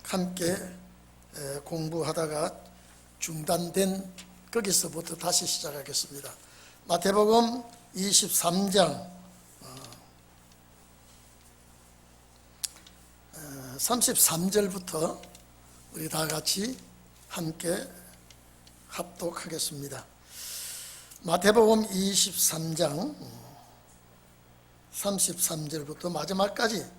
함께 공부하다가 중단된 거기서부터 다시 시작하겠습니다. 마태복음 23장 33절부터 우리 다 같이 함께 합독하겠습니다. 마태복음 23장 33절부터 마지막까지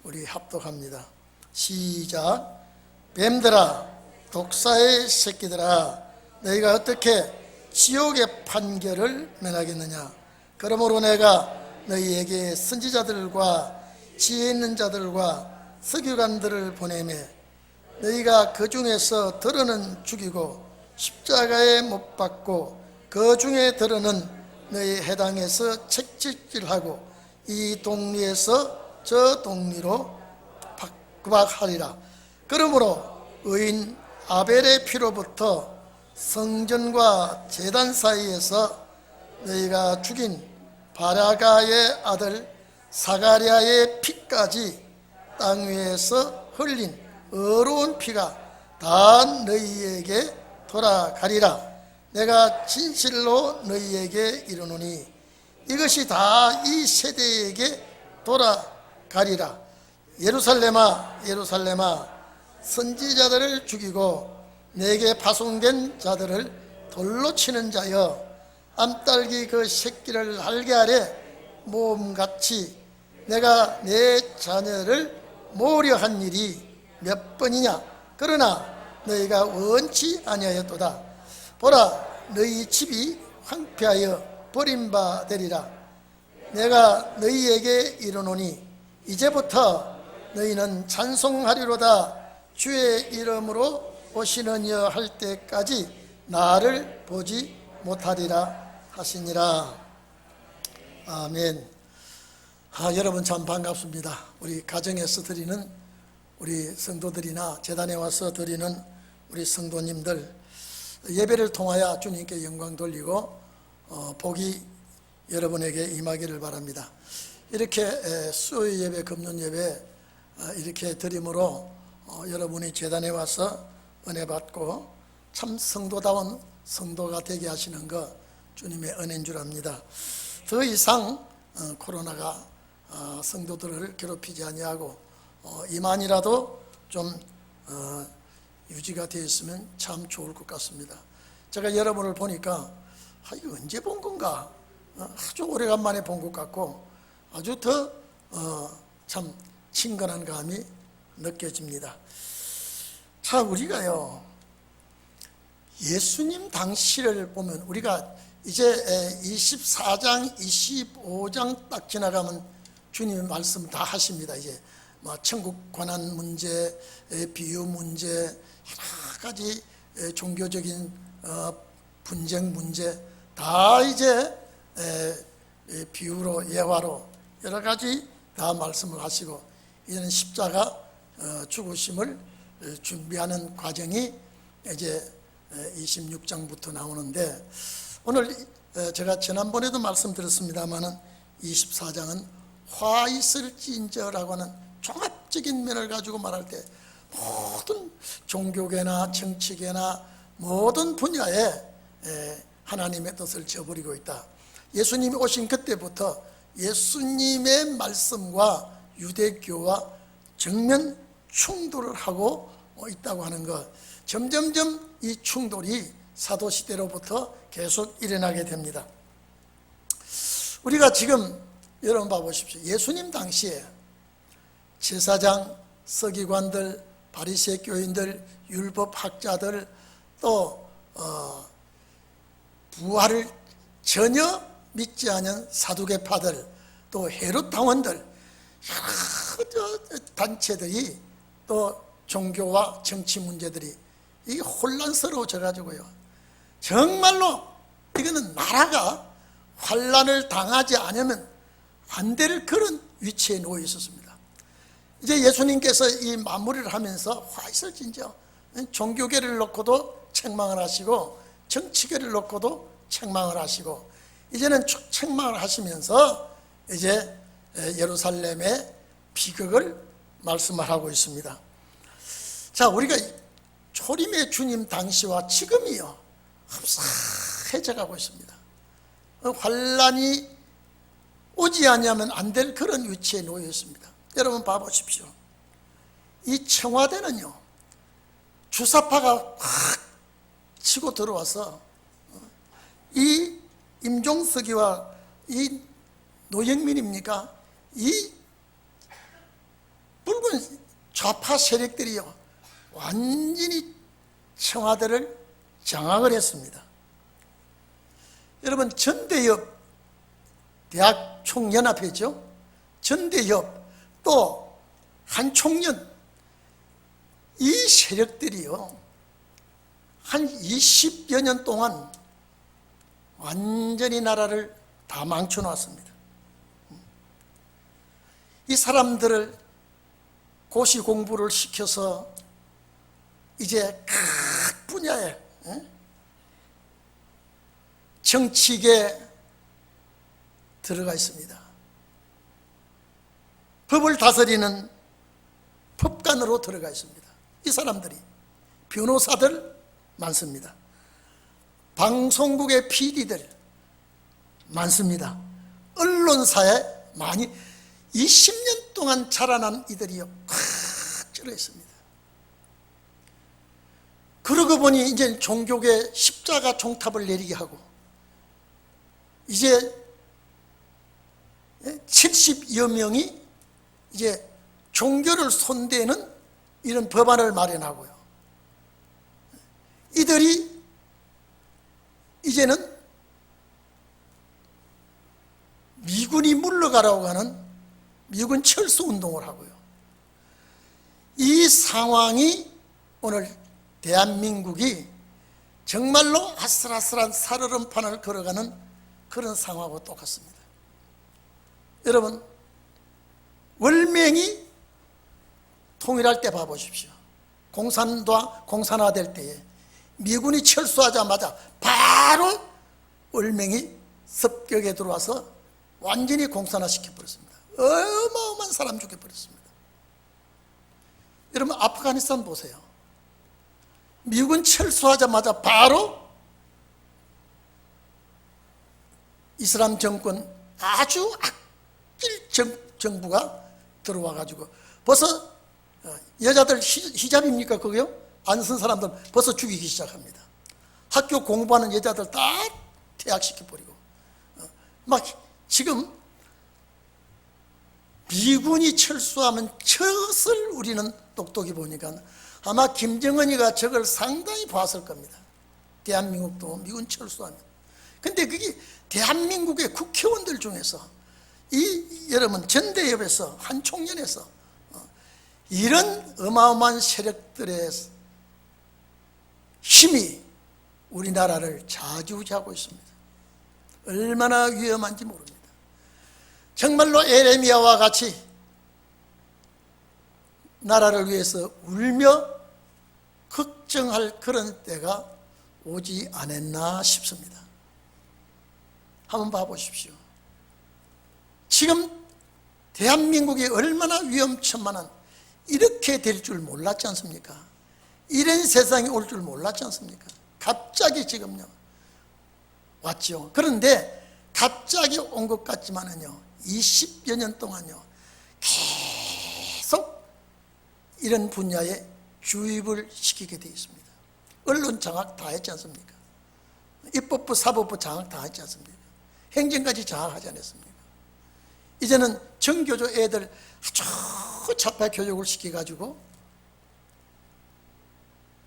우리 합독합니다. 시작. 뱀들아, 독사의 새끼들아, 너희가 어떻게 지옥의 판결을 면하겠느냐? 그러므로 내가 너희에게 선지자들과 지혜 있는 자들과 서기관들을 보내매 너희가 그 중에서 더러는 죽이고 십자가에 못 박고 그 중에 더러는 너희 해당에서 책찍질하고 이 동리에서 저 동리로 구박하리라. 그러므로 의인 아벨의 피로부터 성전과 제단 사이에서 너희가 죽인 바라가의 아들 사가랴의 피까지 땅 위에서 흘린 어려운 피가 다 너희에게 돌아가리라. 내가 진실로 너희에게 이르노니 이것이 다 이 세대에게 돌아가리라. 예루살렘아, 예루살렘아, 선지자들을 죽이고 내게 파송된 자들을 돌로 치는 자여, 암딸기 그 새끼를 날개 아래 모험같이 내가 내 자녀를 모으려 한 일이 몇 번이냐? 그러나 너희가 원치 아니하였도다. 보라, 너희 집이 황폐하여 버림바 되리라. 내가 너희에게 이르노니 이제부터 너희는 찬송하리로다. 주의 이름으로 오시는 이여 할 때까지 나를 보지 못하리라 하시니라. 아멘. 여러분 참 반갑습니다. 우리 가정에서 드리는 우리 성도들이나 제단에 와서 드리는 우리 성도님들, 예배를 통하여 주님께 영광 돌리고 복이 여러분에게 임하기를 바랍니다. 이렇게 수요일 예배, 금요 예배 이렇게 드림으로 여러분이 제단에 와서 은혜 받고 참 성도다운 성도가 되게 하시는 것 주님의 은혜인 줄 압니다. 더 이상 코로나가 성도들을 괴롭히지 아니하고 이만이라도 좀 유지가 되어 있으면 참 좋을 것 같습니다. 제가 여러분을 보니까 이거 언제 본 건가? 아주 오래간만에 본 것 같고 아주 더 참 친근한 감이 느껴집니다. 자, 우리가요 예수님 당시를 보면 우리가 이제 24장, 25장 딱 지나가면 주님의 말씀 다 하십니다. 이제 천국 관한 문제, 비유 문제, 여러 가지 종교적인 분쟁 문제 다 이제 비유로, 예화로 여러 가지 다 말씀을 하시고 이제는 십자가 죽으심을 준비하는 과정이 이제 26장부터 나오는데, 오늘 제가 지난번에도 말씀드렸습니다마는 24장은 화 있을지인저라고 하는 종합적인 면을 가지고 말할 때 모든 종교계나 정치계나 모든 분야에 하나님의 뜻을 저버리고 있다. 예수님이 오신 그때부터 예수님의 말씀과 유대교와 정면 충돌을 하고 있다고 하는 것, 점점점 이 충돌이 사도시대로부터 계속 일어나게 됩니다. 우리가 지금 여러분 봐보십시오. 예수님 당시에 제사장, 서기관들, 바리새 교인들, 율법학자들, 또 부활을 전혀 믿지 않은 사두개파들, 또 헤롯 당원들, 여러 단체들이, 또 종교와 정치 문제들이 이게 혼란스러워져 가지고요, 정말로 이거는 나라가 환란을 당하지 않으면 안 될 그런 위치에 놓여 있었습니다. 이제 예수님께서 이 마무리를 하면서 화 있을진저, 종교계를 놓고도 책망을 하시고 정치계를 놓고도 책망을 하시고 이제는 책망을 하시면서 이제 예루살렘의 비극을 말씀을 하고 있습니다. 자, 우리가 초림의 주님 당시와 지금이요 흡사해져 가고 있습니다. 환란이 오지 않으면 안 될 그런 위치에 놓여 있습니다. 여러분 봐보십시오. 이 청와대는요 주사파가 확 치고 들어와서 이 임종석이와 이 노영민입니까? 이 붉은 좌파 세력들이요 완전히 청와대를 장악을 했습니다. 여러분 전대협 대학 총연합회죠. 전대협 또 한총련 이 세력들이요 한 20여 년 동안 완전히 나라를 다 망쳐놨습니다. 이 사람들을 고시 공부를 시켜서 이제 각 분야에 정치계에 들어가 있습니다. 법을 다스리는 법관으로 들어가 있습니다. 이 사람들이 변호사들 많습니다. 방송국의 PD들 많습니다. 언론사에 많이 20년 동안 자라난 이들이요 꽉 쩔어 있습니다. 그러고 보니 이제 종교계 십자가 종탑을 내리게 하고 이제 70여 명이 이제 종교를 손대는 이런 법안을 마련하고요. 이들이 이제는 미군이 물러가라고 하는 미군 철수 운동을 하고요. 이 상황이 오늘 대한민국이 정말로 아슬아슬한 살얼음판을 걸어가는 그런 상황하고 똑같습니다. 여러분 월명이 통일할 때 봐보십시오. 공산화될 때에 미군이 철수하자마자 바로 월명이 습격에 들어와서 완전히 공산화시켜버렸습니다. 어마어마한 사람 죽여버렸습니다. 여러분 아프가니스탄 보세요. 미군 철수하자마자 바로 이슬람 정권 아주 악질 정부가 들어와 가지고 벌써 여자들 히잡입니까 그거요? 안 쓴 사람들 벌써 죽이기 시작합니다. 학교 공부하는 여자들 다 퇴학시켜버리고 막 지금 미군이 철수하면 저것을 우리는 똑똑히 보니까 아마 김정은이가 저걸 상당히 봤을 겁니다. 대한민국도 미군 철수하면. 근데 그게 대한민국의 국회의원들 중에서 이 여러분 전대협에서 한총련에서 이런 어마어마한 세력들의 힘이 우리나라를 좌지우지하고 있습니다. 얼마나 위험한지 모릅니다. 정말로 에레미야와 같이 나라를 위해서 울며 걱정할 그런 때가 오지 않았나 싶습니다. 한번 봐보십시오. 지금 대한민국이 얼마나 위험천만한 이렇게 될 줄 몰랐지 않습니까? 이런 세상이 올 줄 몰랐지 않습니까? 갑자기 지금요 왔죠. 그런데 갑자기 온 것 같지만은요 20여 년 동안요 계속 이런 분야에 주입을 시키게 되어 있습니다. 언론 장악 다 했지 않습니까? 입법부 사법부 장악 다 했지 않습니까? 행정까지 장악하지 않았습니까? 이제는 정교조 애들 아주 차파 교육을 시켜가지고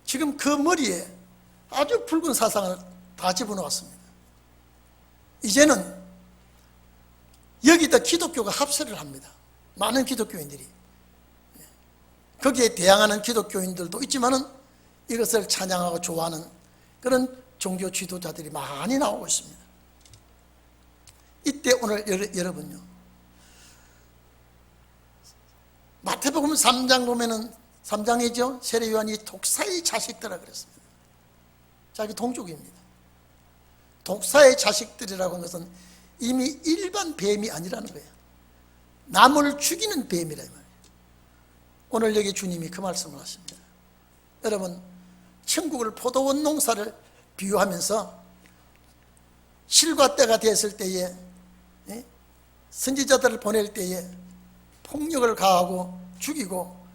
지금 그 머리에 아주 붉은 사상을 다 집어넣었습니다. 이제는 여기다 기독교가 합세를 합니다. 많은 기독교인들이. 거기에 대항하는 기독교인들도 있지만은 이것을 찬양하고 좋아하는 그런 종교 지도자들이 많이 나오고 있습니다. 이때 오늘 여러분요 마태복음 3장 보면은 3장이죠. 세례요한이 독사의 자식들이라 그랬습니다. 자기 동족입니다. 독사의 자식들이라고 하는 것은 이미 일반 뱀이 아니라는 거예요. 남을 죽이는 뱀이라 이 말이에요. 오늘 여기 주님이 그 말씀을 하십니다. 여러분, 천국을 포도원 농사를 비유하면서 실과 때가 됐을 때에 선지자들을 보낼 때에 폭력을 가하고 죽이고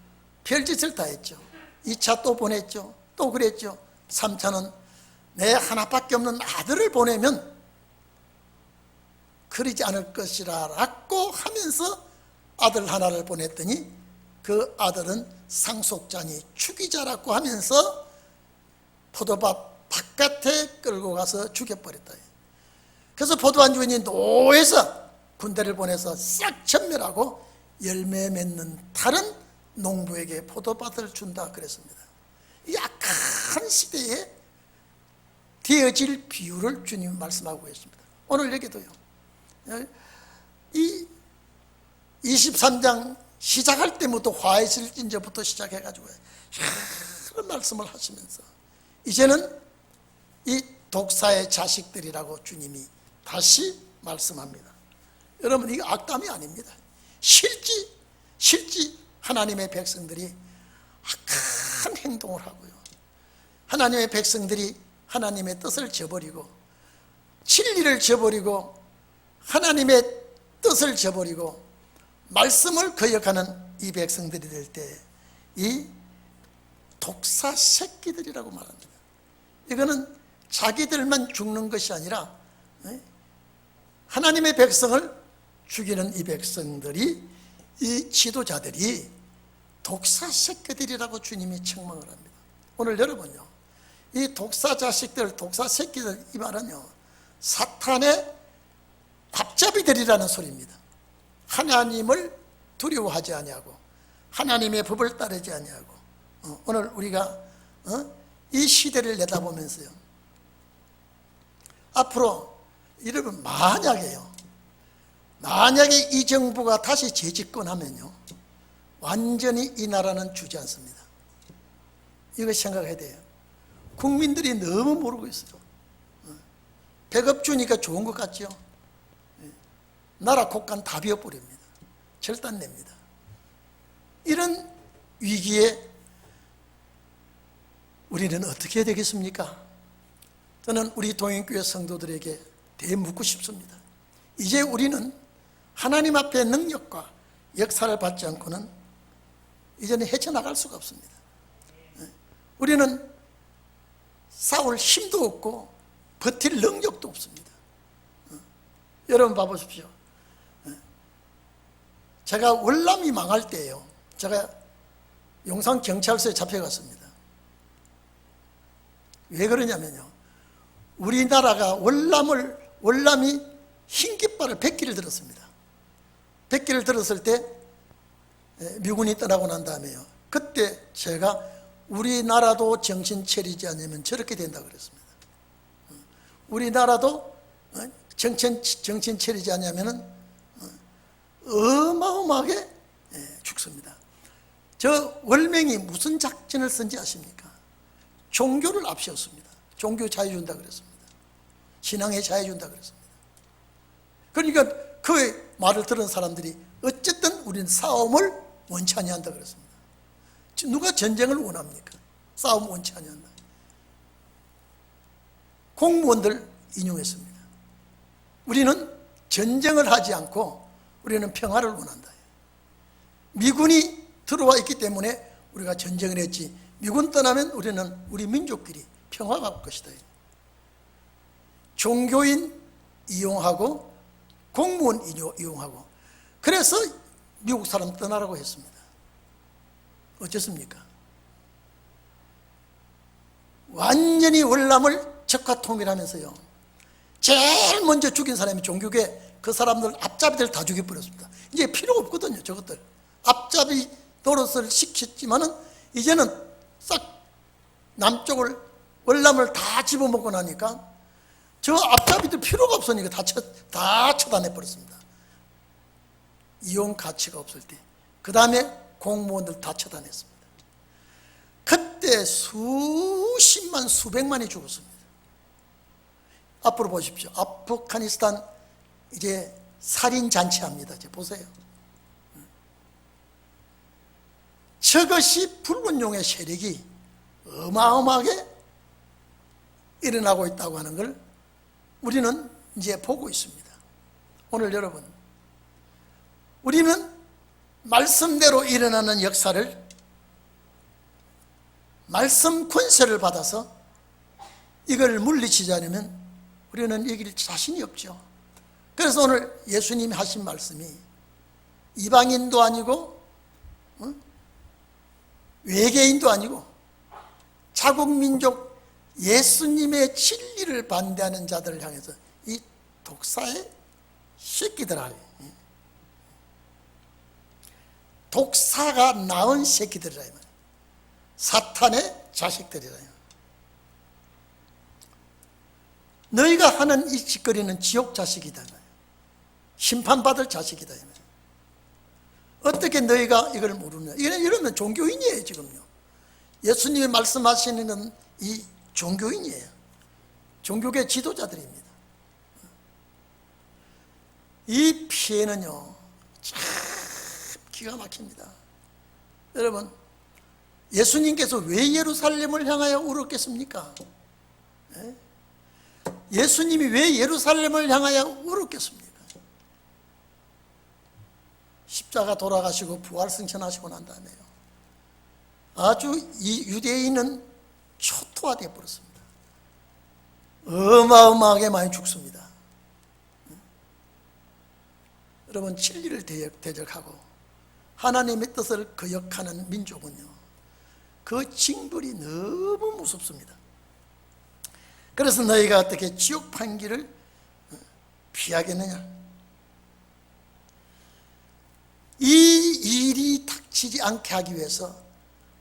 별짓을 다 했죠. 2차 또 보냈죠. 또 그랬죠. 3차는 내 하나밖에 없는 아들을 보내면 그러지 않을 것이라고 하면서 아들 하나를 보냈더니 그 아들은 상속자니 죽이자라고 하면서 포도밭 바깥에 끌고 가서 죽여버렸다. 그래서 포도원 주인이 노해서 군대를 보내서 싹 전멸하고 열매 맺는 다른 농부에게 포도밭을 준다 그랬습니다. 이 악한 시대에 되어질 비유를 주님이 말씀하고 계십니다. 오늘 여기도요. 이 23장 시작할 때부터 화해 질진저부터 시작해가지고 그런 말씀을 하시면서 이제는 이 독사의 자식들이라고 주님이 다시 말씀합니다. 여러분, 이거 악담이 아닙니다. 실지 하나님의 백성들이 악한 행동을 하고요. 하나님의 백성들이 하나님의 뜻을 저버리고 진리를 저버리고 하나님의 뜻을 저버리고 말씀을 거역하는 이 백성들이 될 때 이 독사 새끼들이라고 말합니다. 이거는 자기들만 죽는 것이 아니라 하나님의 백성을 죽이는 이 백성들이, 이 지도자들이 독사 새끼들이라고 주님이 책망을 합니다. 오늘 여러분요, 이 독사 자식들, 독사 새끼들, 이 말은요 사탄의 앞잡이들이라는 소리입니다. 하나님을 두려워하지 아니하고 하나님의 법을 따르지 아니하고 오늘 우리가 이 시대를 내다보면서요, 앞으로 여러분 만약에 이 정부가 다시 재집권하면요 완전히 이 나라는 주지 않습니다. 이거 생각해야 돼요. 국민들이 너무 모르고 있어요. 100억 주니까 좋은 것 같죠? 나라 국간 다 비워버립니다. 절단냅니다. 이런 위기에 우리는 어떻게 해야 되겠습니까? 저는 우리 동행교회 성도들에게 대묻고 싶습니다. 이제 우리는 하나님 앞에 능력과 역사를 받지 않고는 이제는 헤쳐나갈 수가 없습니다. 우리는 싸울 힘도 없고 버틸 능력도 없습니다. 여러분 봐보십시오. 제가 월남이 망할 때예요. 제가 용산 경찰서에 잡혀갔습니다. 왜 그러냐면요, 우리나라가 월남이 흰깃발을 100기를 들었습니다. 100기를 들었을 때 미군이 떠나고 난 다음에요, 그때 제가 우리나라도 정신 차리지 않으면 저렇게 된다 그랬습니다. 우리나라도 정신 차리지 않으면 어마어마하게 죽습니다. 저 월맹이 무슨 작전을 쓴지 아십니까? 종교를 앞세웠습니다. 종교 자유 준다 그랬습니다. 신앙에 자유 준다 그랬습니다. 그러니까 그 말을 들은 사람들이 어쨌든 우리는 싸움을 원치 아니한다 그랬습니다. 누가 전쟁을 원합니까? 싸움 원치 아니한다. 공무원들 인용했습니다. 우리는 전쟁을 하지 않고 우리는 평화를 원한다. 미군이 들어와 있기 때문에 우리가 전쟁을 했지, 미군 떠나면 우리는 우리 민족끼리 평화가 올 것이다. 종교인 이용하고 공무원 이용하고, 그래서 미국 사람 떠나라고 했습니다. 어쨌습니까? 완전히 월남을 적화 통일하면서요, 제일 먼저 죽인 사람이 종교계, 그 사람들 앞잡이들 다 죽여버렸습니다. 이제 필요 없거든요. 저것들 앞잡이 노릇을 시켰지만은 이제는 싹 남쪽을, 월남을 다 집어먹고 나니까 저 앞잡이들 필요가 없으니까 다 처단해버렸습니다. 이용 가치가 없을 때. 그 다음에 공무원들 다 처단했습니다. 그때 수십만 수백만이 죽었습니다. 앞으로 보십시오. 아프가니스탄 이제 살인잔치합니다. 이제 보세요. 저것이 불운용의 세력이 어마어마하게 일어나고 있다고 하는 걸 우리는 이제 보고 있습니다. 오늘 여러분, 우리는 말씀대로 일어나는 역사를, 말씀 권세를 받아서 이걸 물리치자면 우리는 이길 자신이 없죠. 그래서 오늘 예수님이 하신 말씀이 이방인도 아니고 외계인도 아니고 자국민족 예수님의 진리를 반대하는 자들을 향해서 이 독사의 새끼들아, 독사가 낳은 새끼들이라, 사탄의 자식들이라. 너희가 하는 이 짓거리는 지옥 자식이다, 심판받을 자식이다. 어떻게 너희가 이걸 모르느냐? 이러면 종교인이에요. 지금요, 예수님이 말씀하시는 건 이 종교인이에요. 종교계 지도자들입니다. 이 피해는요 참 기가 막힙니다. 여러분, 예수님께서 왜 예루살렘을 향하여 울었겠습니까? 예수님이 왜 예루살렘을 향하여 울었겠습니까? 십자가 돌아가시고 부활승천하시고 난 다음에요, 아주 이 유대인은 초토화되어 버렸습니다. 어마어마하게 많이 죽습니다. 여러분, 진리를 대적하고 하나님의 뜻을 거역하는 민족은요, 그 징벌이 너무 무섭습니다. 그래서 너희가 어떻게 지옥 판기를 피하겠느냐? 이 일이 닥치지 않게 하기 위해서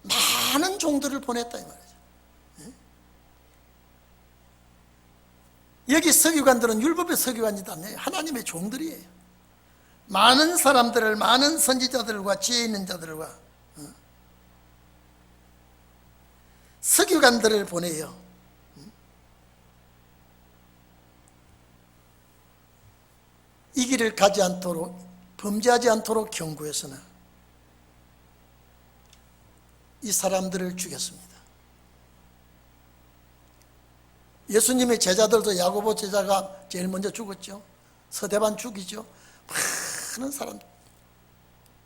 많은 종들을 보냈다, 이 말이죠. 여기 서기관들은 율법의 서기관이도 아니에요. 하나님의 종들이에요. 많은 사람들을, 많은 선지자들과 지혜 있는 자들과 서기관들을 보내요. 이 길을 가지 않도록, 범죄하지 않도록 경고해서는 이 사람들을 죽였습니다. 예수님의 제자들도 야고보 제자가 제일 먼저 죽었죠. 서대반 죽이죠. 많은 사람,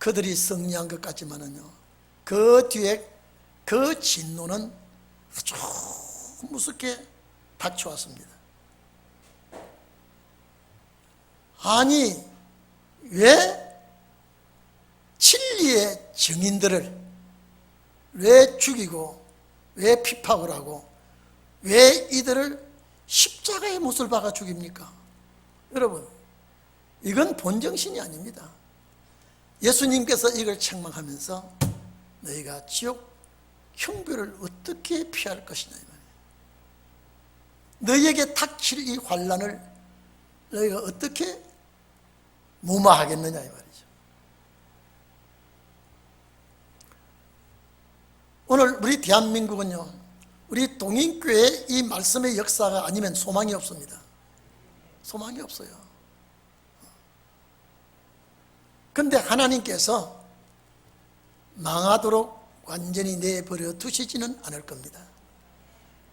그들이 승리한 것 같지만은요, 그 뒤에 그 진노는 아주 무섭게 닥쳐왔습니다. 아니, 왜 진리의 증인들을 왜 죽이고, 왜 핍박을 하고, 왜 이들을 십자가에 못을 박아 죽입니까? 여러분, 이건 본정신이 아닙니다. 예수님께서 이걸 책망하면서 너희가 지옥 형벌을 어떻게 피할 것이냐, 너희에게 닥칠 이 환난을 너희가 어떻게 무마하겠느냐, 이 말이죠. 오늘 우리 대한민국은요, 우리 동인교회의 이 말씀의 역사가 아니면 소망이 없습니다. 소망이 없어요. 그런데 하나님께서 망하도록 완전히 내버려 두시지는 않을 겁니다.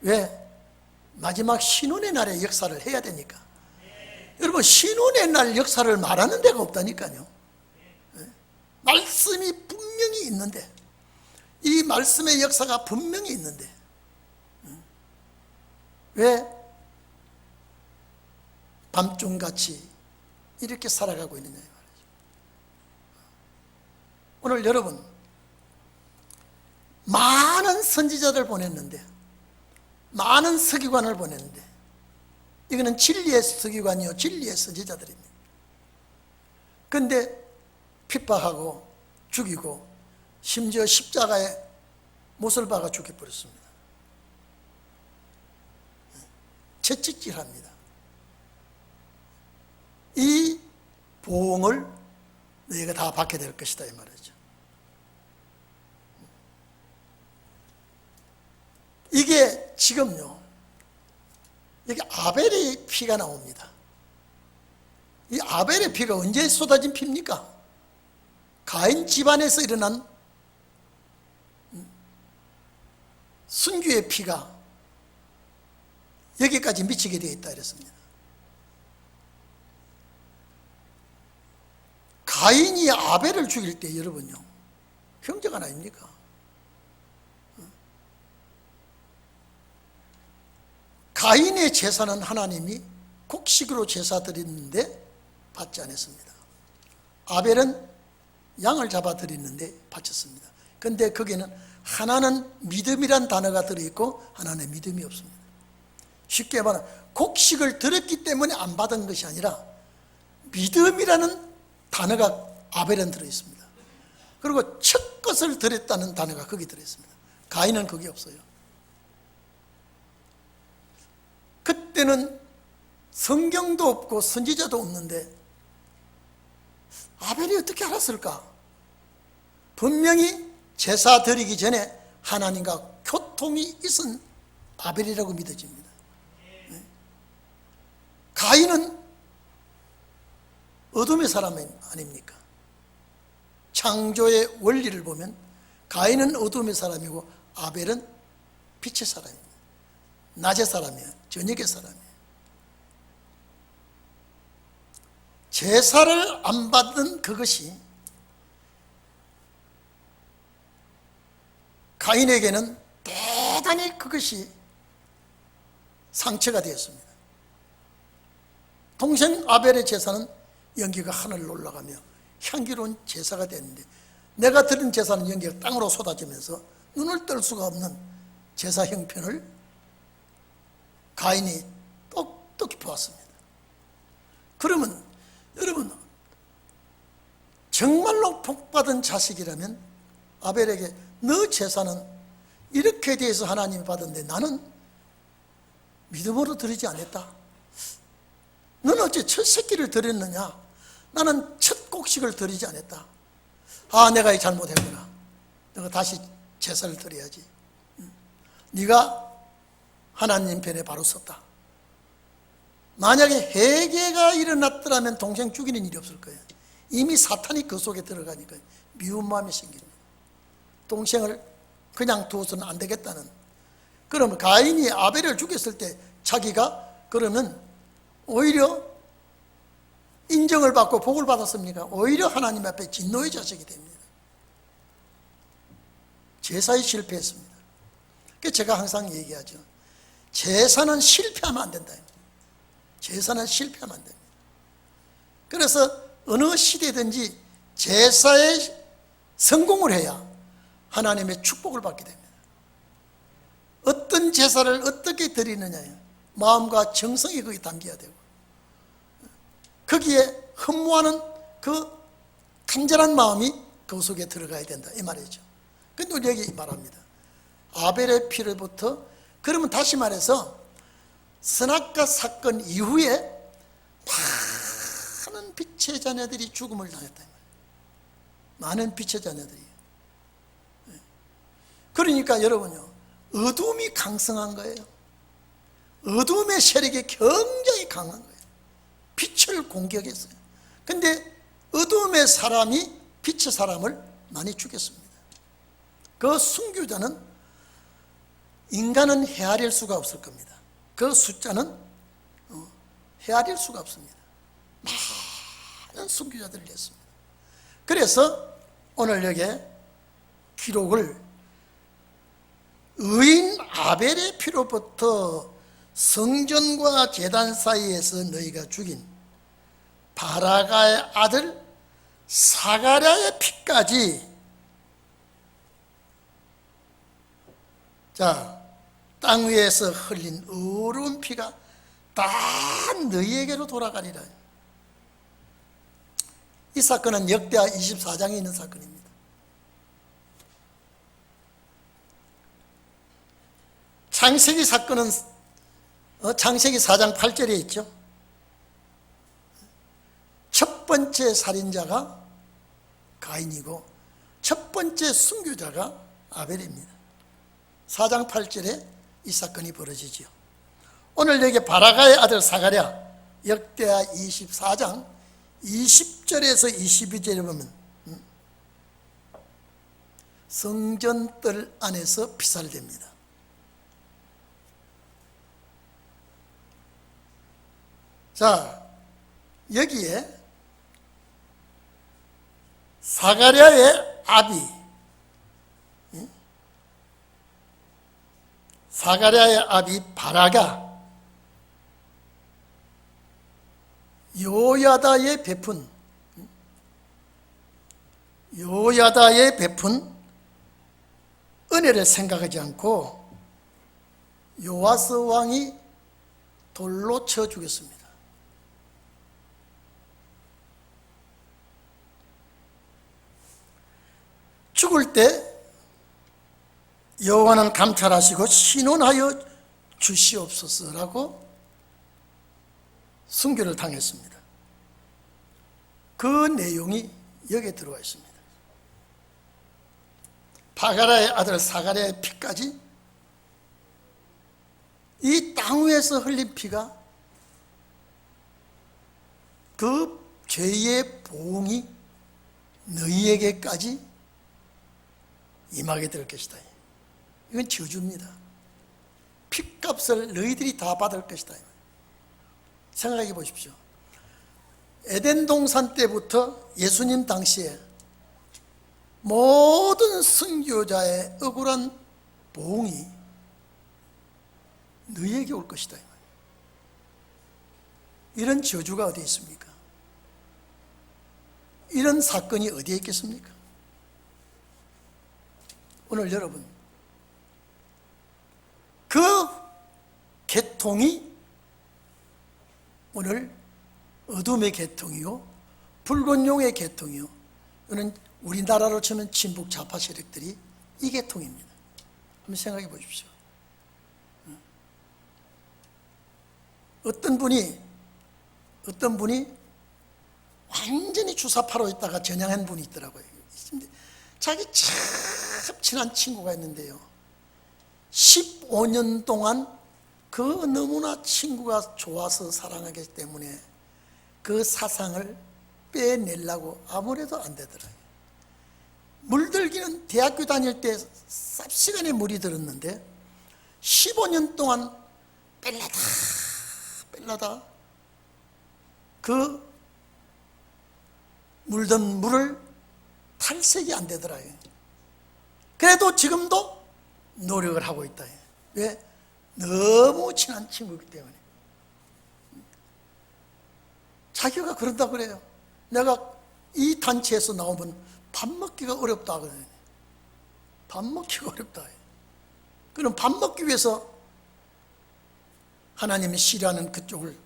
왜? 마지막 신혼의 날의 역사를 해야 되니까. 여러분, 신혼의 날 역사를 말하는 데가 없다니까요. 말씀이 분명히 있는데, 이 말씀의 역사가 분명히 있는데 왜 밤중같이 이렇게 살아가고 있느냐, 말이죠. 오늘 여러분, 많은 선지자들 보냈는데, 많은 서기관을 보냈는데, 이거는 진리의 서기관이요, 진리의 선지자들입니다. 그런데 핍박하고 죽이고 심지어 십자가에 못을 박아 죽여버렸습니다. 채찍질합니다. 이 보응을 너희가 다 받게 될 것이다, 이 말이죠. 이게 지금요, 여기 아벨의 피가 나옵니다. 이 아벨의 피가 언제 쏟아진 피입니까? 가인 집안에서 일어난 순교의 피가 여기까지 미치게 되어 있다 이랬습니다. 가인이 아벨을 죽일 때 여러분요, 형제가 아닙니까? 가인의 제사는 하나님이 곡식으로 제사 드렸는데 받지 않았습니다. 아벨은 양을 잡아 드렸는데 바쳤습니다. 그런데 거기는 하나는 믿음이란 단어가 들어있고 하나는 믿음이 없습니다. 쉽게 말하면 곡식을 드렸기 때문에 안 받은 것이 아니라 믿음이라는 단어가 아벨은 들어있습니다. 그리고 첫 것을 드렸다는 단어가 거기 들어있습니다. 가인은 거기 없어요. 그때는 성경도 없고 선지자도 없는데 아벨이 어떻게 알았을까? 분명히 제사 드리기 전에 하나님과 교통이 있은 아벨이라고 믿어집니다. 가인은 어둠의 사람 아닙니까? 창조의 원리를 보면 가인은 어둠의 사람이고 아벨은 빛의 사람입니다. 낮의 사람이에요. 저녁의 사람이에요. 제사를 안 받는 그것이 가인에게는 대단히 그것이 상처가 되었습니다. 동생 아벨의 제사는 연기가 하늘로 올라가며 향기로운 제사가 됐는데 내가 드린 제사는 연기가 땅으로 쏟아지면서 눈을 뜰 수가 없는 제사 형편을 가인이 똑똑히 보았습니다. 그러면 여러분, 정말로 복받은 자식이라면 아벨에게 너 제사는 이렇게 대해서 하나님이 받았는데 나는 믿음으로 드리지 않았다. 너는 어째 첫 새끼를 드렸느냐? 나는 첫 곡식을 드리지 않았다. 아, 내가 잘못했구나. 내가 다시 제사를 드려야지. 네가 하나님 편에 바로 섰다. 만약에 회개가 일어났더라면 동생 죽이는 일이 없을 거예요. 이미 사탄이 그 속에 들어가니까 미운 마음이 생깁니다. 동생을 그냥 두어서는 안 되겠다는. 그러면 가인이 아벨을 죽였을 때 자기가 그러면 오히려 인정을 받고 복을 받았습니까? 오히려 하나님 앞에 진노의 자식이 됩니다. 제사에 실패했습니다. 그래서 제가 항상 얘기하죠. 제사는 실패하면 안 된다. 제사는 실패하면 안 됩니다. 그래서 어느 시대든지 제사에 성공을 해야 하나님의 축복을 받게 됩니다. 어떤 제사를 어떻게 드리느냐에 마음과 정성이 거기 담겨야 되고 거기에 흠모하는 그 간절한 마음이 그 속에 들어가야 된다 이 말이죠. 근데 우리 여기 말합니다. 아벨의 피로부터 그러면 다시 말해서 선악과 사건 이후에 많은 빛의 자녀들이 죽음을 당했다. 많은 빛의 자녀들이. 그러니까 여러분요, 어둠이 강성한 거예요. 어둠의 세력이 굉장히 강한 거예요. 빛을 공격했어요. 근데 어둠의 사람이 빛의 사람을 많이 죽였습니다. 그 순교자는 인간은 헤아릴 수가 없을 겁니다. 그 숫자는 헤아릴 수가 없습니다. 많은 순교자들을 했습니다. 그래서 오늘 여기에 기록을 의인 아벨의 피로부터 성전과 제단 사이에서 너희가 죽인 바라가의 아들 사가랴의 피까지, 자, 땅 위에서 흘린 어려운 피가 다 너희에게로 돌아가리라. 이 사건은 역대하 24장에 있는 사건입니다. 창세기 사건은 창세기 4장 8절에 있죠. 첫 번째 살인자가 가인이고 첫 번째 순교자가 아벨입니다. 4장 8절에 이 사건이 벌어지죠. 오늘 여기 바라가의 아들 사가랴, 역대하 24장 20절에서 22절에 보면 성전뜰 안에서 피살됩니다. 자, 여기에 사가랴의 아비, 사가랴의 아비 바라가 요야다에 베푼 은혜를 생각하지 않고 요아스 왕이 돌로 쳐 죽였습니다. 죽을 때 여호와는 감찰하시고 신원하여 주시옵소서라고 순교를 당했습니다. 그 내용이 여기에 들어와 있습니다. 바가라의 아들 사가랴의 피까지, 이 땅 위에서 흘린 피가 그 죄의 보응이 너희에게까지 임하게 될 것이다. 이건 저주입니다. 핏값을 너희들이 다 받을 것이다. 생각해 보십시오. 에덴 동산 때부터 예수님 당시에 모든 선교자의 억울한 보응이 너희에게 올 것이다. 이런 저주가 어디에 있습니까? 이런 사건이 어디에 있겠습니까? 오늘 여러분, 그 계통이 오늘 어둠의 계통이요, 붉은 용의 계통이요, 이는 우리나라로 치면 친북 좌파 세력들이 이 계통입니다. 한번 생각해 보십시오. 어떤 분이 완전히 주사파로 있다가 전향한 분이 있더라고요. 자기 참 친한 친구가 있는데요, 15년 동안 그 너무나 친구가 좋아서 사랑하기 때문에 그 사상을 빼내려고 아무래도 안 되더라고요. 물들기는 대학교 다닐 때 쌉시간에 물이 들었는데 15년 동안 뺄라다 그 물던 물을 탈색이 안 되더라고요. 그래도 지금도 노력을 하고 있다. 왜? 너무 친한 친구이기 때문에. 자기가 그런다 그래요. 내가 이 단체에서 나오면 밥 먹기가 어렵다 그러네. 밥 먹기가 어렵다. 그럼 밥 먹기 위해서 하나님이 싫어하는 그쪽을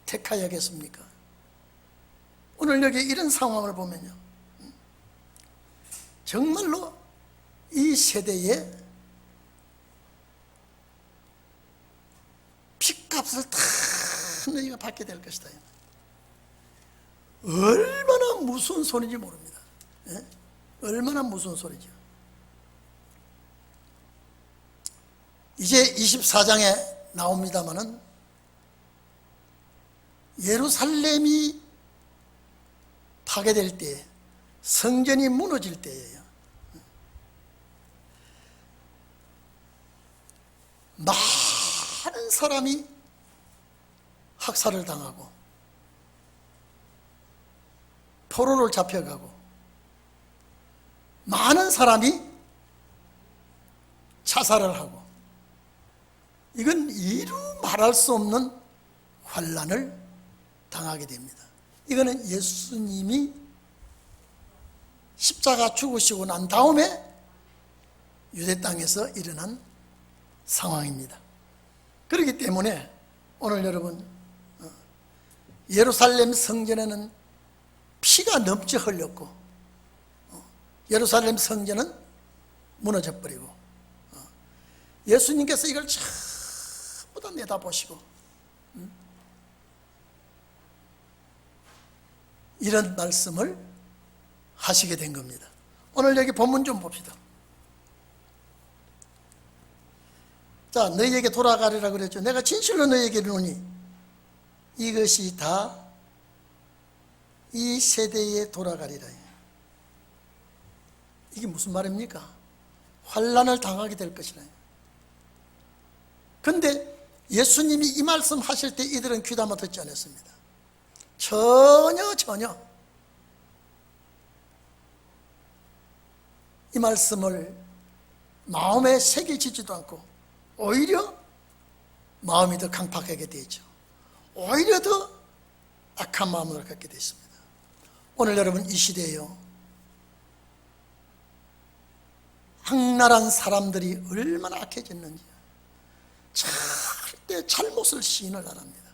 택하야겠습니까? 오늘 여기 이런 상황을 보면요, 정말로 이 세대에 핏값을 다 너희가 받게 될 것이다. 얼마나 무서운 소리인지 모릅니다. 예? 얼마나 무서운 소리죠. 이제 24장에 나옵니다마는 예루살렘이 파괴될 때, 성전이 무너질 때예요. 많은 사람이 학살을 당하고 포로를 잡혀가고 많은 사람이 자살을 하고, 이건 이루 말할 수 없는 환난을 당하게 됩니다. 이거는 예수님이 십자가 죽으시고 난 다음에 유대 땅에서 일어난 상황입니다. 그렇기 때문에 오늘 여러분, 예루살렘 성전에는 피가 넘쳐 흘렸고, 예루살렘 성전은 무너져 버리고, 예수님께서 이걸 전부 다 내다보시고 이런 말씀을 하시게 된 겁니다. 오늘 여기 본문 좀 봅시다. 자, 너희에게 돌아가리라 그랬죠. 내가 진실로 너희에게 이르노니 이것이 다 이 세대에 돌아가리라. 이게 무슨 말입니까? 환난을 당하게 될 것이라. 그런데 예수님이 이 말씀 하실 때 이들은 귀담아 듣지 않았습니다. 전혀 이 말씀을 마음에 새겨지지도 않고 오히려 마음이 더 강팍하게 되죠. 오히려 더 악한 마음을 갖게 되었습니다. 오늘 여러분, 이 시대에요, 악랄한 사람들이 얼마나 악해졌는지 절대 잘못을 시인을 안 합니다.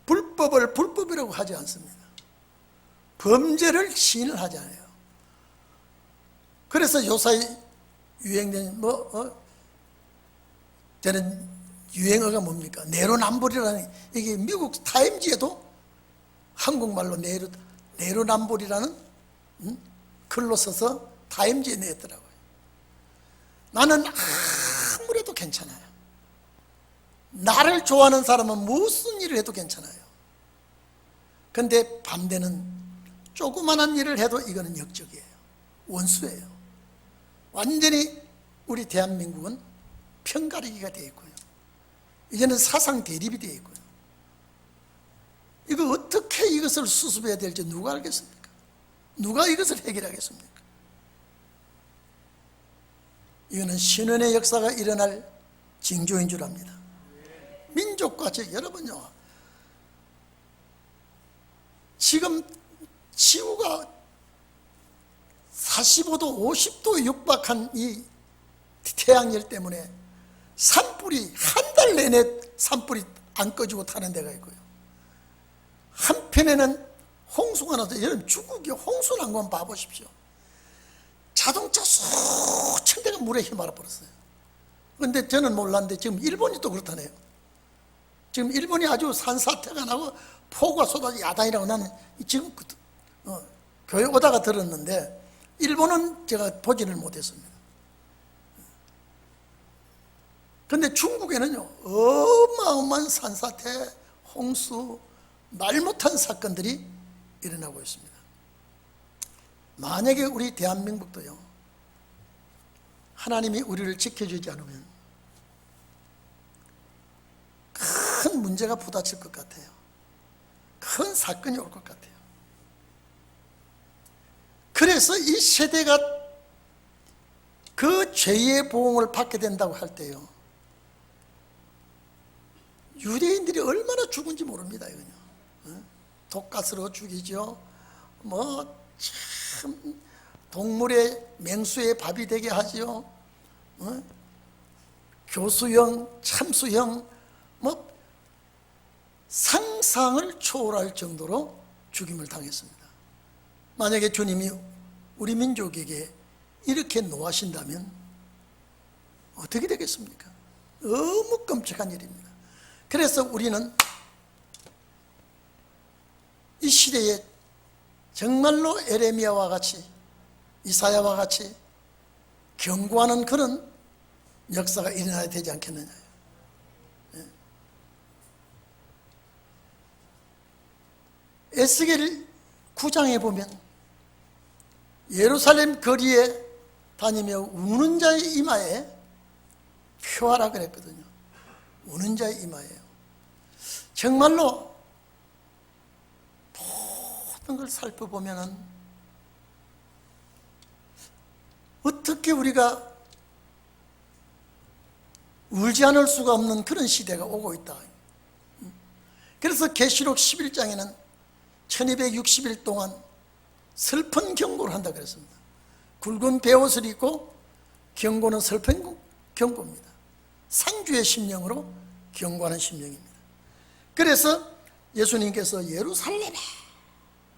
불법을 불법이라고 하지 않습니다. 범죄를 시인을 하지 않아요. 그래서 요사이 유행된 되는 유행어가 뭡니까? 내로남불이라는, 이게 미국 타임지에도 한국말로 내로남불이라는 글로 써서 타임지에 냈더라고요. 나는 아무래도 괜찮아요. 나를 좋아하는 사람은 무슨 일을 해도 괜찮아요. 근데 반대는 조그만한 일을 해도 이거는 역적이에요. 원수예요. 완전히 우리 대한민국은 편가르기가 되어 있고요. 이제는 사상 대립이 되어 있고요. 이거 어떻게 이것을 수습해야 될지 누가 알겠습니까? 누가 이것을 해결하겠습니까? 이거는 신원의 역사가 일어날 징조인 줄 압니다. 민족과 여러분요, 지금 지구가 45도 50도 육박한 이 태양열 때문에 산불이 한 달 내내 산불이 안 꺼지고 타는 데가 있고요. 한편에는 홍수가 나서, 여러분 중국이 홍수 난 거 한번 봐보십시오. 자동차 수천 대가 물에 휘말아 버렸어요. 그런데 저는 몰랐는데 지금 일본이 또 그렇다네요. 지금 일본이 아주 산사태가 나고 폭우가 쏟아져 야단이라고, 나는 지금 교회 오다가 들었는데 일본은 제가 보지를 못했습니다. 그런데 중국에는요, 어마어마한 산사태, 홍수, 말 못한 사건들이 일어나고 있습니다. 만약에 우리 대한민국도요, 하나님이 우리를 지켜주지 않으면 큰 문제가 부딪힐 것 같아요. 큰 사건이 올 것 같아요. 그래서 이 세대가 그 죄의 보응을 받게 된다고 할 때요, 유대인들이 얼마나 죽은지 모릅니다. 이거요. 독가스로 죽이죠. 참 동물의 맹수의 밥이 되게 하죠. 교수형, 참수형, 상상을 초월할 정도로 죽임을 당했습니다. 만약에 주님이 우리 민족에게 이렇게 노하신다면 어떻게 되겠습니까? 너무 끔찍한 일입니다. 그래서 우리는 이 시대에 정말로 에레미야와 같이, 이사야와 같이 경고하는 그런 역사가 일어나야 되지 않겠느냐. 에스겔 9장에 보면 예루살렘 거리에 다니며 우는 자의 이마에 표하라 그랬거든요. 우는 자의 이마예요. 정말로 모든 걸 살펴보면 어떻게 우리가 울지 않을 수가 없는 그런 시대가 오고 있다. 그래서 계시록 11장에는 1260일 동안 슬픈 경고를 한다 그랬습니다. 굵은 베옷을 입고 경고는 슬픈 경고입니다. 상주의 심령으로 경고하는 심령입니다. 그래서 예수님께서 예루살렘아,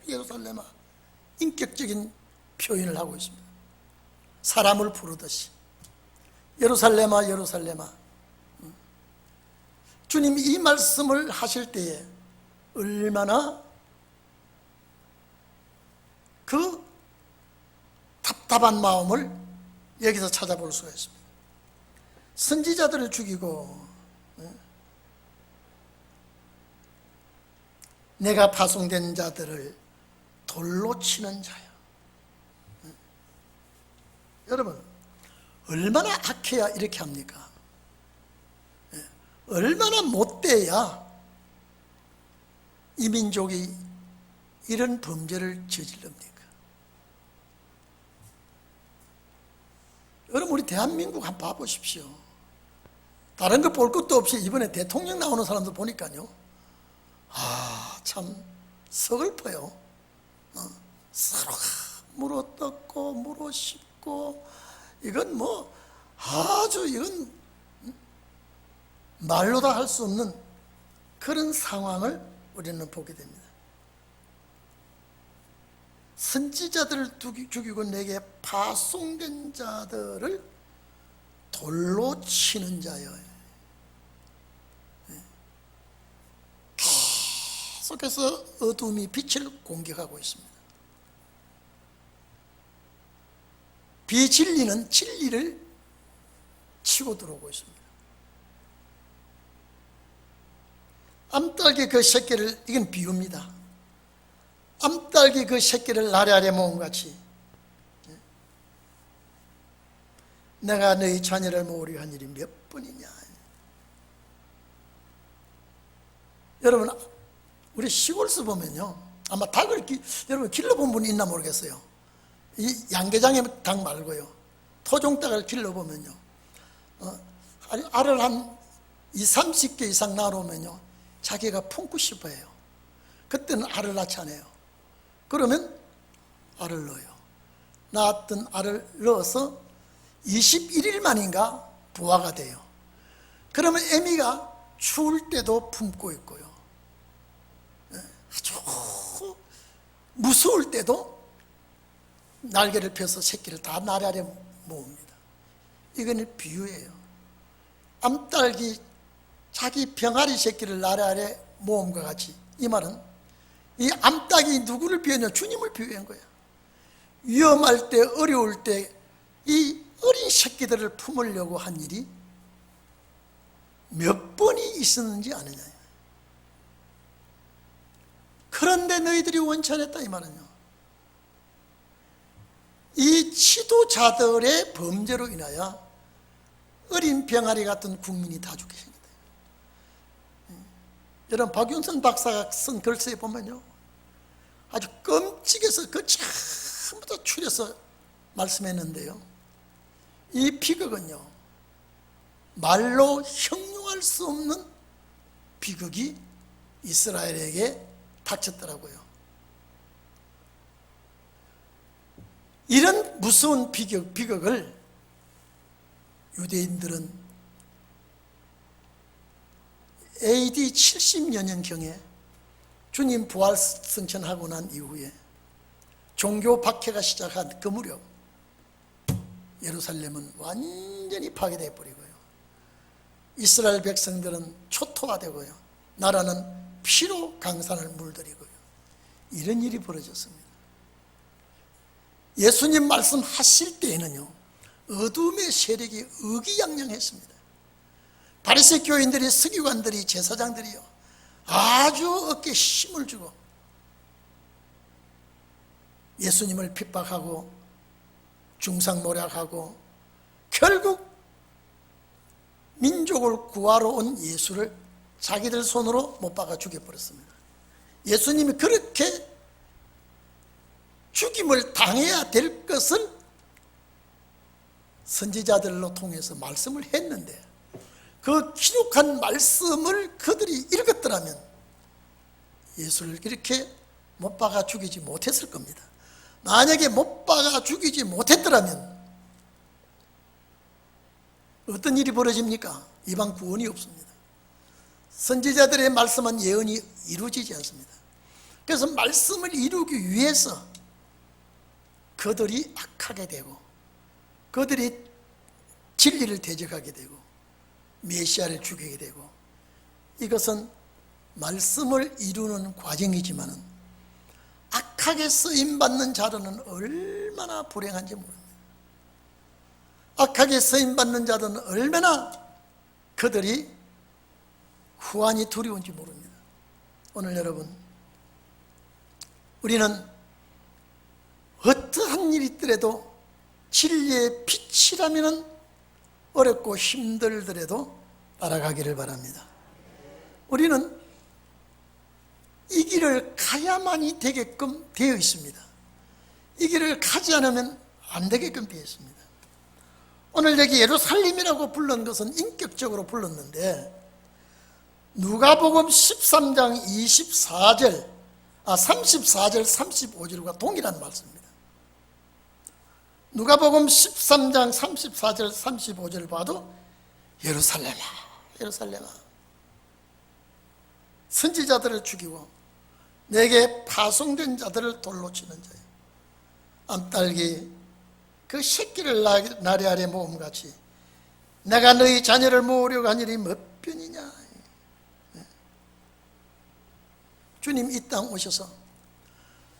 예루살렘아, 인격적인 표현을 하고 있습니다. 사람을 부르듯이 예루살렘아, 예루살렘아. 주님이 이 말씀을 하실 때에 얼마나 그 답답한 마음을 여기서 찾아볼 수가 있습니다. 선지자들을 죽이고 내가 파송된 자들을 돌로 치는 자요. 여러분, 얼마나 악해야 이렇게 합니까? 얼마나 못돼야 이 민족이 이런 범죄를 저질릅니까? 여러분, 우리 대한민국 한번 봐보십시오. 다른 거 볼 것도 없이 이번에 대통령 나오는 사람들 보니까요, 참 서글퍼요. 서로가 물어뜯고 물어씹고, 이건 뭐 아주, 이건 말로 다 할 수 없는 그런 상황을 우리는 보게 됩니다. 선지자들을 죽이고 내게 파송된 자들을 돌로 치는 자여. 계속해서 어둠이 빛을 공격하고 있습니다. 비진리는 진리를 치고 들어오고 있습니다. 암탉이 그 새끼를, 이건 비유입니다. 암탉이 그 새끼를 나래 아래 모음같이 내가 너희 자녀를 모으려 한 일이 몇 번이냐. 여러분, 우리 시골에서 보면요, 아마 닭을 여러분 길러본 분이 있나 모르겠어요. 이 양계장의 닭 말고요, 토종닭을 길러보면요, 알을 한 20-30개 이상 낳아놓으면요, 자기가 품고 싶어해요. 그때는 알을 낳잖아요. 그러면 알을 넣어요. 낳았던 알을 넣어서 21일 만인가 부화가 돼요. 그러면 애미가 추울 때도 품고 있고요, 아주 무서울 때도 날개를 펴서 새끼를 다 나래 아래 모읍니다. 이거는 비유예요. 암탉이 자기 병아리 새끼를 나래 아래 모음과 같이, 이 말은 이 암탉이 누구를 비유했냐? 주님을 비유한 거야. 위험할 때, 어려울 때 이 어린 새끼들을 품으려고 한 일이 몇 번이 있었는지 아느냐. 그런데 너희들이 원천했다, 이 말은요, 이 지도자들의 범죄로 인하여 어린 병아리 같은 국민이 다 죽게 생겼다. 여러분, 박윤선 박사가 쓴 글쓰에 보면요, 아주 끔찍해서 그 전부 다 추려서 말씀했는데요, 이 비극은요, 말로 형용할 수 없는 비극이 이스라엘에게 닥쳤더라고요. 이런 무서운 비극을 유대인들은 AD 70여 년경에 주님 부활 승천하고 난 이후에 종교 박해가 시작한 그 무렵 예루살렘은 완전히 파괴되어 버리고요, 이스라엘 백성들은 초토화되고요, 나라는 피로 강산을 물들이고요, 이런 일이 벌어졌습니다. 예수님 말씀하실 때에는요, 어둠의 세력이 의기양양했습니다. 바리새 교인들이, 서기관들이, 제사장들이요, 아주 어깨에 힘을 주고 예수님을 핍박하고 중상모략하고 결국 민족을 구하러 온 예수를 자기들 손으로 못 박아 죽여버렸습니다. 예수님이 그렇게 죽임을 당해야 될 것을 선지자들로 통해서 말씀을 했는데, 그 기록한 말씀을 그들이 읽었더라면 예수를 그렇게 못 박아 죽이지 못했을 겁니다. 만약에 못 박아 죽이지 못했더라면 어떤 일이 벌어집니까? 이방 구원이 없습니다. 선지자들의 말씀한 예언이 이루어지지 않습니다. 그래서 말씀을 이루기 위해서 그들이 악하게 되고, 그들이 진리를 대적하게 되고, 메시아를 죽이게 되고, 이것은 말씀을 이루는 과정이지만 악하게 쓰임받는 자들은 얼마나 불행한지 모릅니다. 악하게 쓰임받는 자들은 얼마나 그들이 후환이 두려운지 모릅니다. 오늘 여러분, 우리는 어떠한 일이 있더라도 진리의 빛이라면 어렵고 힘들더라도 따라가기를 바랍니다. 우리는 이 길을 가야만이 되게끔 되어 있습니다. 이 길을 가지 않으면 안 되게끔 되어 있습니다. 오늘 여기 예루살렘이라고 부른 것은 인격적으로 불렀는데 누가복음 13장 34절, 34절, 35절과 동일한 말씀입니다. 누가복음 13장 34절, 35절 봐도 예루살렘아, 예루살렘아, 선지자들을 죽이고 내게 파송된 자들을 돌로 치는 자여, 암딸기 그 새끼를 나리 아래 모음같이 내가 너희 자녀를 모으려고 한 일이 몇 편이냐. 주님 이 땅 오셔서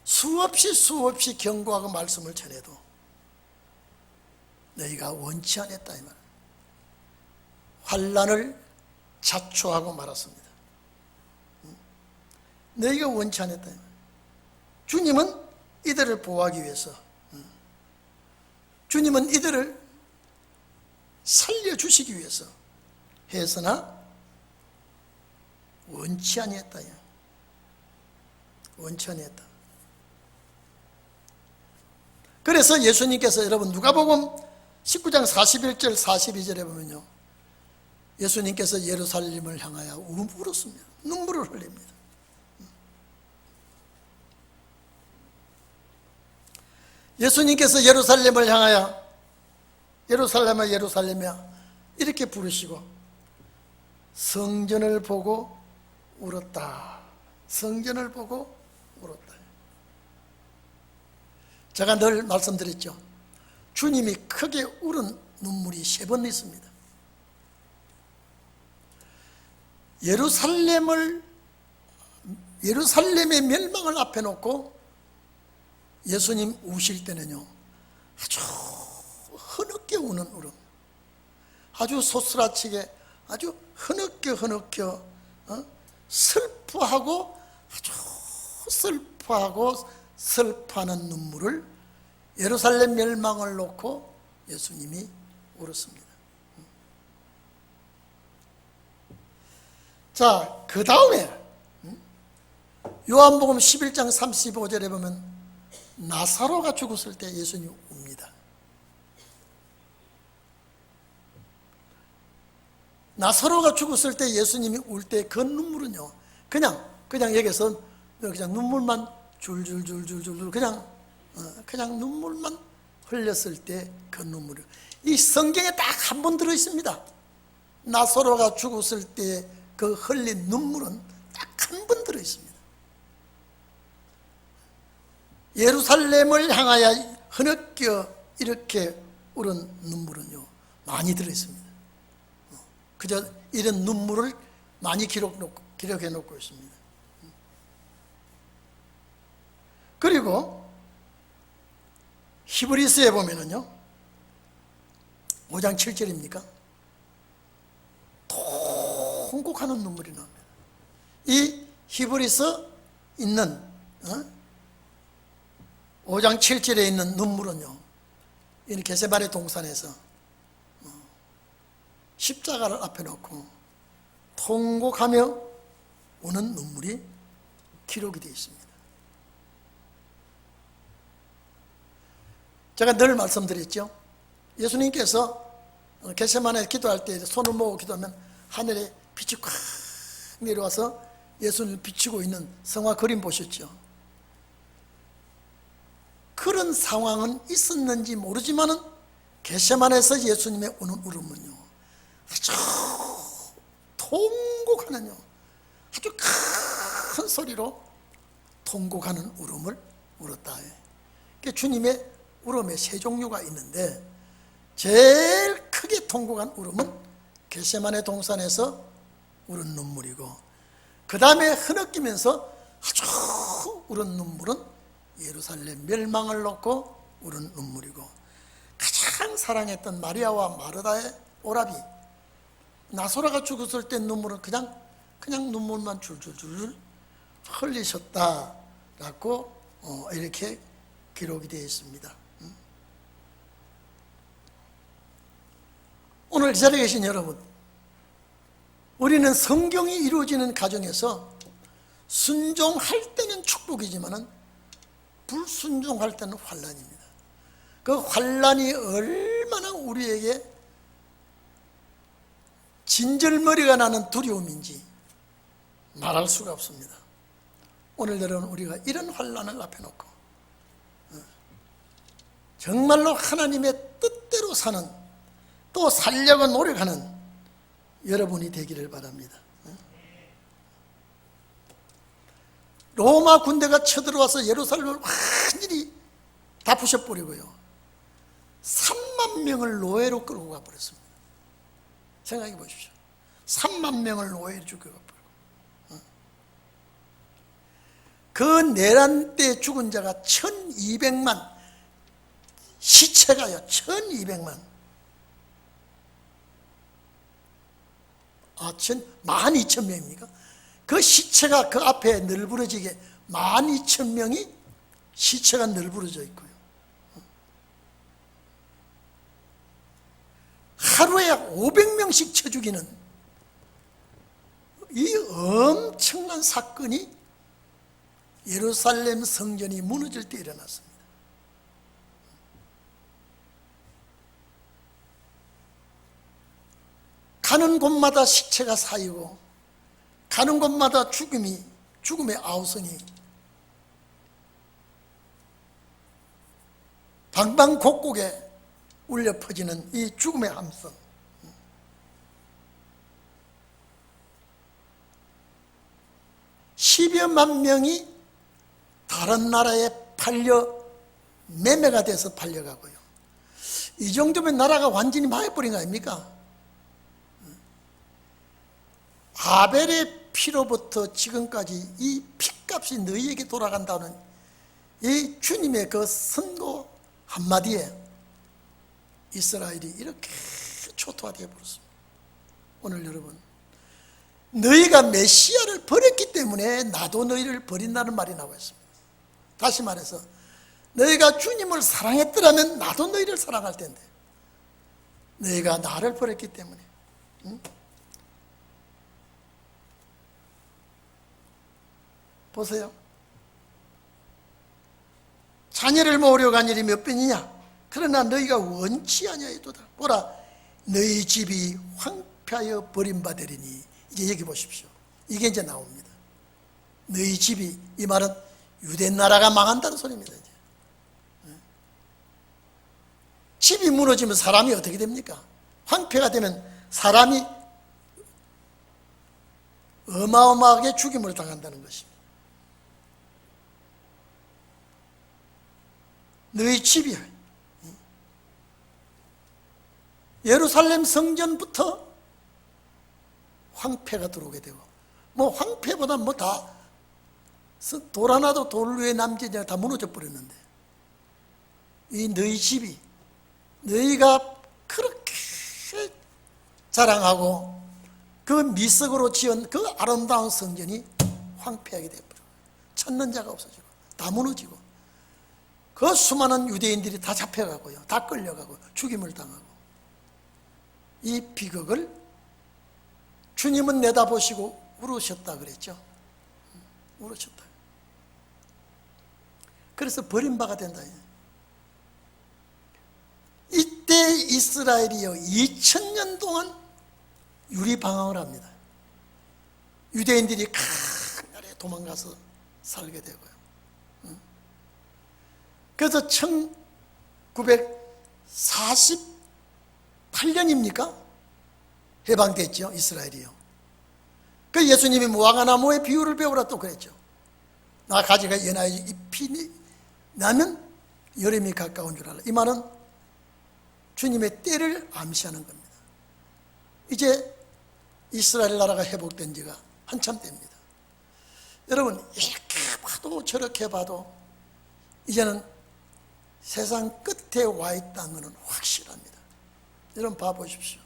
수없이 경고하고 말씀을 전해도 너희가 원치 않았다 이 말. 환난을 자초하고 말았습니다. 너희가 원치 않았다 이 말. 주님은 이들을 보호하기 위해서, 주님은 이들을 살려주시기 위해서 했으나 원치 아니했다. 원치 아니했다. 그래서 예수님께서 여러분 누가복음 19장 41절 42절에 보면요, 예수님께서 예루살렘을 향하여 울었습니다. 눈물을 흘립니다. 예수님께서 예루살렘을 향하여 예루살렘아 예루살렘이야 이렇게 부르시고 성전을 보고 울었다. 성전을 보고 울었다. 제가 늘 말씀드렸죠. 주님이 크게 울은 눈물이 3번 있습니다. 예루살렘의 멸망을 앞에 놓고 예수님 우실 때는요, 아주 흐느껴 우는 울음, 아주 소스라치게 아주 흐느껴 슬퍼하고 아주 슬퍼하는 눈물을 예루살렘 멸망을 놓고 예수님이 울었습니다. 자, 그 다음에 요한복음 11장 35절에 보면 나사로가 죽었을 때 예수님이 웁니다. 나사로가 죽었을 때 예수님이 울 때 그 눈물은요, 그냥 여기서 그냥 눈물만 줄줄줄줄줄 그냥 눈물만 흘렸을 때 그 눈물이 이 성경에 딱 한 번 들어 있습니다. 나사로가 죽었을 때 그 흘린 눈물은 딱 한 번 들어 있습니다. 예루살렘을 향하여 흐느껴 이렇게 울은 눈물은요 많이 들어 있습니다. 그저 이런 눈물을 많이 기록해 놓고 있습니다. 그리고 히브리서에 보면은요 5장 7절입니까? 통곡하는 눈물이 나옵니다. 이 히브리서 있는 5장 7절에 있는 눈물은요, 이 게세마네 동산에서 십자가를 앞에 놓고 통곡하며 우는 눈물이 기록이 되어 있습니다. 제가 늘 말씀드렸죠. 예수님께서 게세마네 기도할 때 손을 모으고 기도하면 하늘에 빛이 꽉 내려와서 예수님을 비추고 있는 성화 그림 보셨죠? 그런 상황은 있었는지 모르지만은 게세마네에서 예수님의 우는 울음은요 아주 통곡하는요 아주 큰 소리로 통곡하는 울음을 울었다. 주님의 울음의 3종류가 있는데 제일 크게 통곡한 울음은 겟세마네 동산에서 울은 눈물이고, 그 다음에 흐느끼면서 아주 울은 눈물은 예루살렘 멸망을 놓고 울은 눈물이고, 가장 사랑했던 마리아와 마르다의 오라비 나사로가 죽었을 때 눈물은 그냥 눈물만 줄줄줄 흘리셨다라고 이렇게 기록이 되어 있습니다. 오늘 이 자리에 계신 여러분, 우리는 성경이 이루어지는 가정에서 순종할 때는 축복이지만 불순종할 때는 환난입니다. 그 환난이 얼마나 우리에게 진절머리가 나는 두려움인지 말할 수가 없습니다. 오늘 여러분, 우리가 이런 환난을 앞에 놓고 정말로 하나님의 뜻대로 사는, 또 살려고 노력하는 여러분이 되기를 바랍니다. 로마 군대가 쳐들어와서 예루살렘을 완전히 다 부셔버리고요, 3만 명을 노예로 끌고 가버렸습니다. 생각해 보십시오. 3만 명을 노예로 죽여버리고, 그 내란 때 죽은 자가 1200만, 시체가요 1200만, 12,000명입니까? 그 시체가 그 앞에 널브러지게 12,000명이 시체가 널브러져 있고요, 하루에 500명씩 쳐 죽이는 이 엄청난 사건이 예루살렘 성전이 무너질 때 일어났습니다. 가는 곳마다 시체가 쌓이고, 가는 곳마다 죽음의 아우성이 방방곡곡에 울려 퍼지는 이 죽음의 함성. 10여만 명이 다른 나라에 매매가 돼서 팔려가고요. 이 정도면 나라가 완전히 망해버린 거 아닙니까? 아벨의 피로부터 지금까지 이 피값이 너희에게 돌아간다는 이 주님의 그 선고 한마디에 이스라엘이 이렇게 초토화되어 버렸습니다. 오늘 여러분, 너희가 메시아를 버렸기 때문에 나도 너희를 버린다는 말이 나와 있습니다. 다시 말해서 너희가 주님을 사랑했더라면 나도 너희를 사랑할 텐데, 너희가 나를 버렸기 때문에. 보세요. 자녀를 모으려고 한 일이 몇 번이냐? 그러나 너희가 원치 아니하였도다. 보라, 너희 집이 황폐하여 버림받으리니. 이제 여기 보십시오. 이게 이제 나옵니다. 너희 집이, 이 말은 유대 나라가 망한다는 소리입니다. 이제. 집이 무너지면 사람이 어떻게 됩니까? 황폐가 되면 사람이 어마어마하게 죽임을 당한다는 것입니다. 너희 집이, 예루살렘 성전부터 황폐가 들어오게 되고, 뭐 황폐보다 뭐 다 돌 하나도 돌 위에 남지 다 무너져 버렸는데, 이 너희 집이, 너희가 그렇게 자랑하고 그 미석으로 지은 그 아름다운 성전이 황폐하게 되어버려요. 찾는 자가 없어지고 다 무너지고, 그 수많은 유대인들이 다 잡혀가고요, 다 끌려가고 죽임을 당하고, 이 비극을 주님은 내다보시고 울으셨다 그랬죠. 울으셨다. 그래서 버림바가 된다. 이때 이스라엘이요 2000년 동안 유리방황을 합니다. 유대인들이 강나라에 도망가서 살게 되고요. 그래서 1948년입니까? 해방됐죠, 이스라엘이요. 그 예수님이 무화과나무의 비유를 배우라 또 그랬죠. 나 가지가 연하여 잎이 나면 여름이 가까운 줄 알라. 이 말은 주님의 때를 암시하는 겁니다. 이제 이스라엘 나라가 회복된 지가 한참 됩니다. 여러분, 이렇게 봐도 저렇게 봐도 이제는 세상 끝에 와 있다는 것은 확실합니다. 여러분 봐보십시오.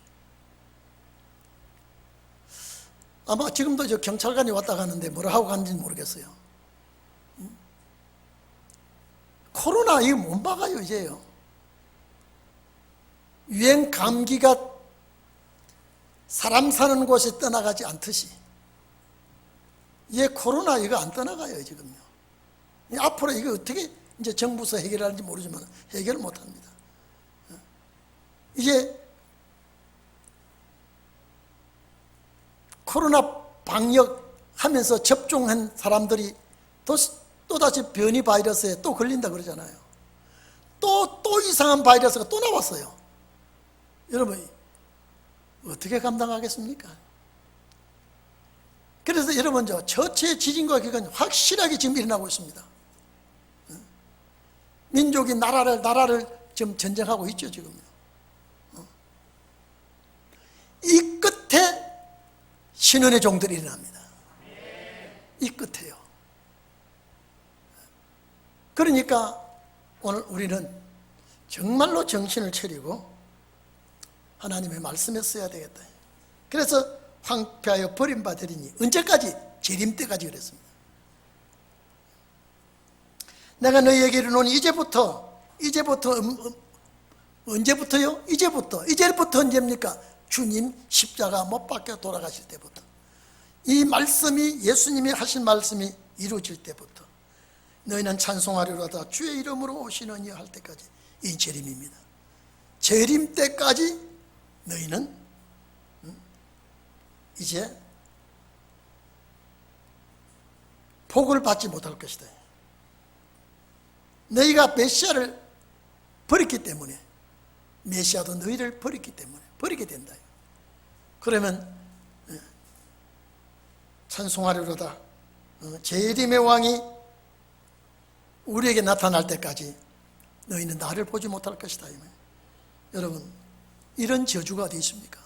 아마 지금도 저 경찰관이 왔다 가는데 뭐라 하고 가는지 모르겠어요. 코로나 이거 못 막아요, 이제요. 유행 감기가 사람 사는 곳에 떠나가지 않듯이 코로나 이거 안 떠나가요 지금요. 앞으로 이거 어떻게 이제 정부에서 해결할지 모르지만 해결을 못합니다. 이제 코로나 방역하면서 접종한 사람들이 또다시 변이 바이러스에 또 걸린다 그러잖아요. 또 이상한 바이러스가 또 나왔어요. 여러분 어떻게 감당하겠습니까? 그래서 여러분 저체 지진과 기근이 확실하게 지금 일어나고 있습니다. 민족이 나라를 지금 전쟁하고 있죠 지금요. 이 끝에 신원의 종들이 일어납니다. 이 끝에요. 그러니까 오늘 우리는 정말로 정신을 차리고 하나님의 말씀에 써야 되겠다. 그래서 황폐하여 버림받으리니 언제까지? 재림 때까지 그랬습니다. 내가 너희에게 이르노니 이제부터 언제부터요? 이제부터 언제입니까? 주님 십자가 못 박혀 돌아가실 때부터, 이 말씀이 예수님이 하신 말씀이 이루어질 때부터 너희는 찬송하리로다 주의 이름으로 오시느니 할 때까지 이 재림입니다. 재림 때까지 너희는 이제 복을 받지 못할 것이다. 너희가 메시아를 버렸기 때문에 메시아도 너희를 버렸기 때문에 버리게 된다. 그러면 찬송하리로다 재림의 왕이 우리에게 나타날 때까지 너희는 나를 보지 못할 것이다. 여러분 이런 저주가 어디 있습니까?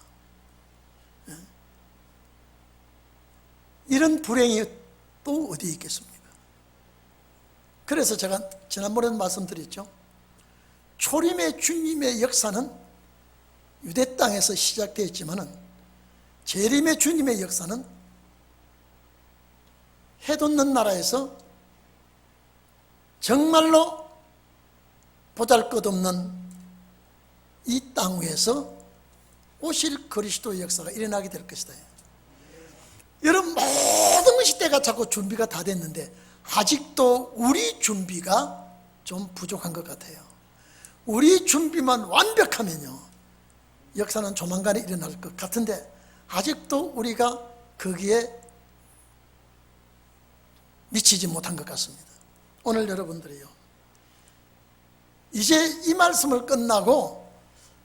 이런 불행이 또 어디 있겠습니까? 그래서 제가 지난번에도 말씀드렸죠. 초림의 주님의 역사는 유대 땅에서 시작되었지만은 재림의 주님의 역사는 해돋는 나라에서 정말로 보잘것없는 이 땅 위에서 오실 그리스도의 역사가 일어나게 될 것이다. 여러분 모든 것이 때가 자꾸 준비가 다 됐는데 아직도 우리 준비가 좀 부족한 것 같아요. 우리 준비만 완벽하면요 역사는 조만간에 일어날 것 같은데 아직도 우리가 거기에 미치지 못한 것 같습니다. 오늘 여러분들이요 이제 이 말씀을 끝나고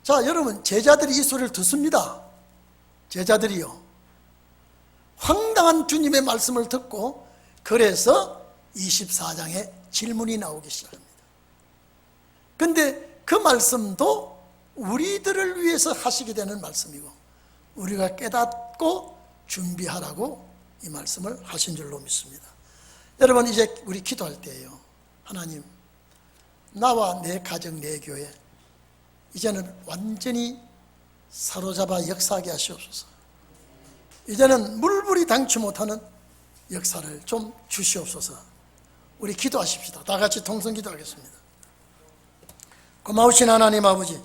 자 여러분 제자들이 이 소리를 듣습니다. 제자들이요 황당한 주님의 말씀을 듣고 그래서 24장에 질문이 나오기 시작합니다. 그런데 그 말씀도 우리들을 위해서 하시게 되는 말씀이고 우리가 깨닫고 준비하라고 이 말씀을 하신 줄로 믿습니다. 여러분 이제 우리 기도할 때예요. 하나님 나와 내 가정 내 교회 이제는 완전히 사로잡아 역사하게 하시옵소서. 이제는 물불이 당치 못하는 역사를 좀 주시옵소서. 우리 기도하십시다. 다 같이 통성 기도하겠습니다. 고마우신 하나님 아버지